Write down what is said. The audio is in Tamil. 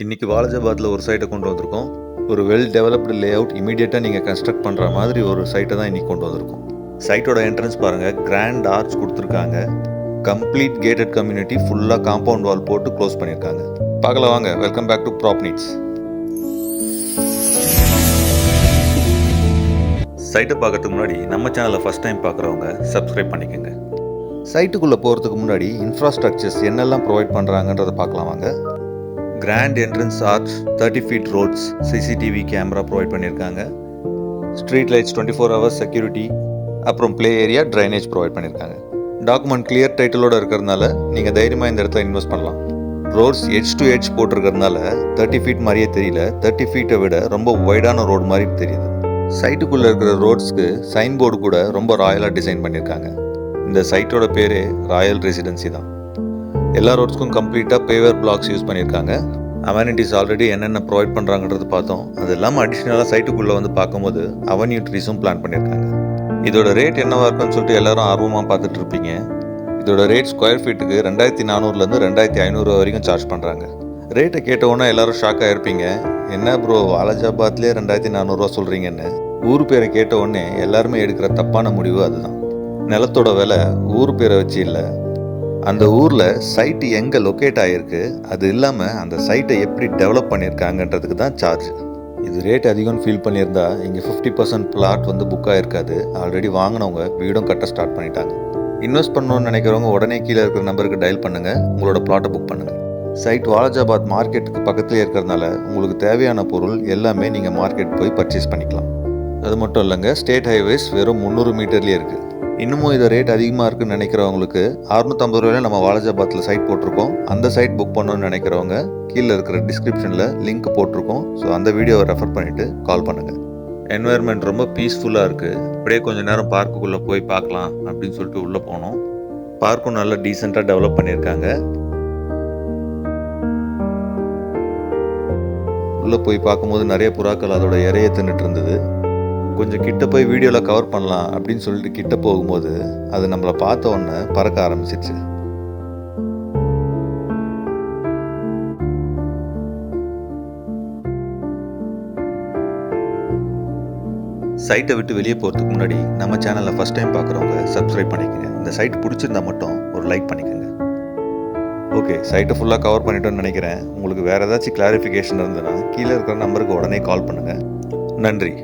இன்றைக்கி வாலாஜாபாத்தில் ஒரு சைட்டை கொண்டு வந்திருக்கோம். ஒரு வெல் டெவலப்டு லே அவுட் இமீடியட்டாக நீங்கள் கன்ஸ்ட்ரக்ட் பண்ணுற மாதிரி ஒரு சைட்டை தான் இன்றைக்கி கொண்டு வந்திருக்கோம். சைட்டோட என்ட்ரன்ஸ் பாருங்கள், கிராண்ட் ஆர்ச் கொடுத்துருக்காங்க. கம்ப்ளீட் கேட்டட் கம்யூனிட்டி, ஃபுல்லாக காம்பவுண்ட் வால் போட்டு க்ளோஸ் பண்ணியிருக்காங்க. பார்க்கலாம் வாங்க. Welcome back to prop needs. சைட்டை பார்க்கறதுக்கு முன்னாடி நம்ம சேனலை ஃபஸ்ட் டைம் பார்க்குறவங்க சப்ஸ்கிரைப் பண்ணிக்கோங்க. சைட்டுக்குள்ளே போகிறதுக்கு முன்னாடி இன்ஃப்ராஸ்ட்ரக்சர்ஸ் என்னெல்லாம் ப்ரொவைட் பண்ணுறாங்கன்றதை பார்க்கலாம் வாங்க. Grand entrance arch, 30 feet roads, CCTV camera provide பண்ணியிருக்காங்க. ஸ்ட்ரீட் லைட்ஸ், 24 ஹவர்ஸ் செக்யூரிட்டி, அப்புறம் ப்ளே ஏரியா, ட்ரைனேஜ் ப்ரொவைட் பண்ணியிருக்காங்க. டாக்குமெண்ட் கிளியர் டைட்டிலோடு இருக்கிறதுனால நீங்கள் தைரியமாக இந்த இடத்துல இன்வெஸ்ட் பண்ணலாம். ரோட்ஸ் எட்ஜ் டு எட்ஜ் போட்டிருக்கிறதுனால 30 ஃபீட் மாதிரியே தெரியல, 30 ஃபீட்டை விட ரொம்ப வைடான ரோடு மாதிரி தெரியுது. சைட்டுக்குள்ளே இருக்கிற ரோட்ஸ்க்கு சைன் போர்டு கூட ரொம்ப ராயலாக டிசைன் பண்ணியிருக்காங்க. இந்த சைட்டோட பேரே ராயல் ரெசிடென்சி தான். எல்லா ரோட்ஸ்க்கும் கம்ப்ளீட்டாக பேவர் பிளாக்ஸ் யூஸ் பண்ணியிருக்காங்க. அமெனிட்டிஸ் ஆல்ரெடி என்னென்ன ப்ரொவைட் பண்ணுறாங்கன்றது பார்த்தோம். அது இல்லாமல் அடிஷ்னலாக சைட்டுக்குள்ளே வந்து பார்க்கும்போது அவென்யூ ட்ரீஸும் பிளான் பண்ணியிருக்காங்க. இதோட ரேட் என்னவாக இருக்குன்னு சொல்லிட்டு எல்லாரும் ஆர்வமாக பார்த்துட்டு இருப்பீங்க. இதோட ரேட் ஸ்கொயர் ஃபீட்டுக்கு 2400 2500 வரைக்கும் சார்ஜ் பண்ணுறாங்க. ரேட்டை கேட்டவுடனே எல்லாரும் ஷாக்காக இருப்பீங்க. என்ன ப்ரோ, வாலாஜாபாத்லேயே 2400 சொல்கிறீங்கன்னு. ஊர் பேரை கேட்ட உடனே எல்லாருமே எடுக்கிற தப்பான முடிவு அதுதான். நிலத்தோட விலை ஊர் பேரை வச்சு இல்லை, அந்த ஊரில் சைட்டு எங்கே லொக்கேட் ஆகிருக்கு, அது இல்லாமல் அந்த சைட்டை எப்படி டெவலப் பண்ணியிருக்காங்கன்றதுக்கு தான் சார்ஜ். இது ரேட் அதிகம்னு ஃபீல் பண்ணியிருந்தா இங்கே 50% பிளாட் வந்து புக் ஆகிருக்காது. ஆல்ரெடி வாங்கினவங்க வீடும் கட்ட ஸ்டார்ட் பண்ணிட்டாங்க. இன்வெஸ்ட் பண்ணணும்னு நினைக்கிறவங்க உடனே கீழே இருக்கிற நம்பருக்கு டயல் பண்ணுங்கள், உங்களோட பிளாட்டை புக் பண்ணுங்கள். சைட் வாலாஜாபாத் மார்க்கெட்டுக்கு பக்கத்துலேயே இருக்கிறதுனால உங்களுக்கு தேவையான பொருள் எல்லாமே நீங்கள் மார்க்கெட் போய் பர்ச்சேஸ் பண்ணிக்கலாம். அது மட்டும் இல்லைங்க, ஸ்டேட் ஹைவேஸ் வெறும் 300 மீட்டர்லேயே இருக்குது. இன்னமும் இது ரேட் அதிகமாக இருக்குன்னு நினைக்கிறவங்களுக்கு 650 ரூபாயில் நம்ம வாலாஜாபாத்தில் சைட் போட்டிருக்கோம். அந்த சைட் புக் பண்ணணும்னு நினைக்கிறவங்க கீழே இருக்கிற டிஸ்கிரிப்ஷனில் லிங்க் போட்டிருக்கோம். ஸோ அந்த வீடியோவை ரெஃபர் பண்ணிவிட்டு கால் பண்ணுங்கள். என்வாயர்மெண்ட் ரொம்ப பீஸ்ஃபுல்லாக இருக்குது. அப்படியே கொஞ்சம் நேரம் பார்க்குள்ளே போய் பார்க்கலாம் அப்படின்னு சொல்லிட்டு உள்ளே போனோம். பார்க்கும் நல்லா டீசெண்டாக டெவலப் பண்ணியிருக்காங்க. உள்ளே போய் பார்க்கும்போது நிறைய புறாக்கள் அதோட இறையை தின்னுட்டு இருந்தது. கொஞ்சம் கிட்ட போய் வீடியோவில் கவர் பண்ணலாம் அப்படின்னு சொல்லிட்டு கிட்ட போகும்போது அது நம்மளை பார்த்த உடனே பறக்க ஆரம்பிச்சிச்சு. சைட்டை விட்டு வெளியே போகிறதுக்கு முன்னாடி நம்ம சேனலை ஃபஸ்ட் டைம் பார்க்குறவங்க சப்ஸ்கிரைப் பண்ணிக்கோங்க. இந்த சைட் பிடிச்சிருந்தா மட்டும் ஒரு லைக் பண்ணிக்கோங்க. ஓகே, சைட்டை ஃபுல்லாக கவர் பண்ணிட்டோன்னு நினைக்கிறேன். உங்களுக்கு வேறு ஏதாச்சும் கிளாரிஃபிகேஷன் இருந்ததுன்னா கீழே இருக்கிற நம்பருக்கு உடனே கால் பண்ணுங்கள். நன்றி.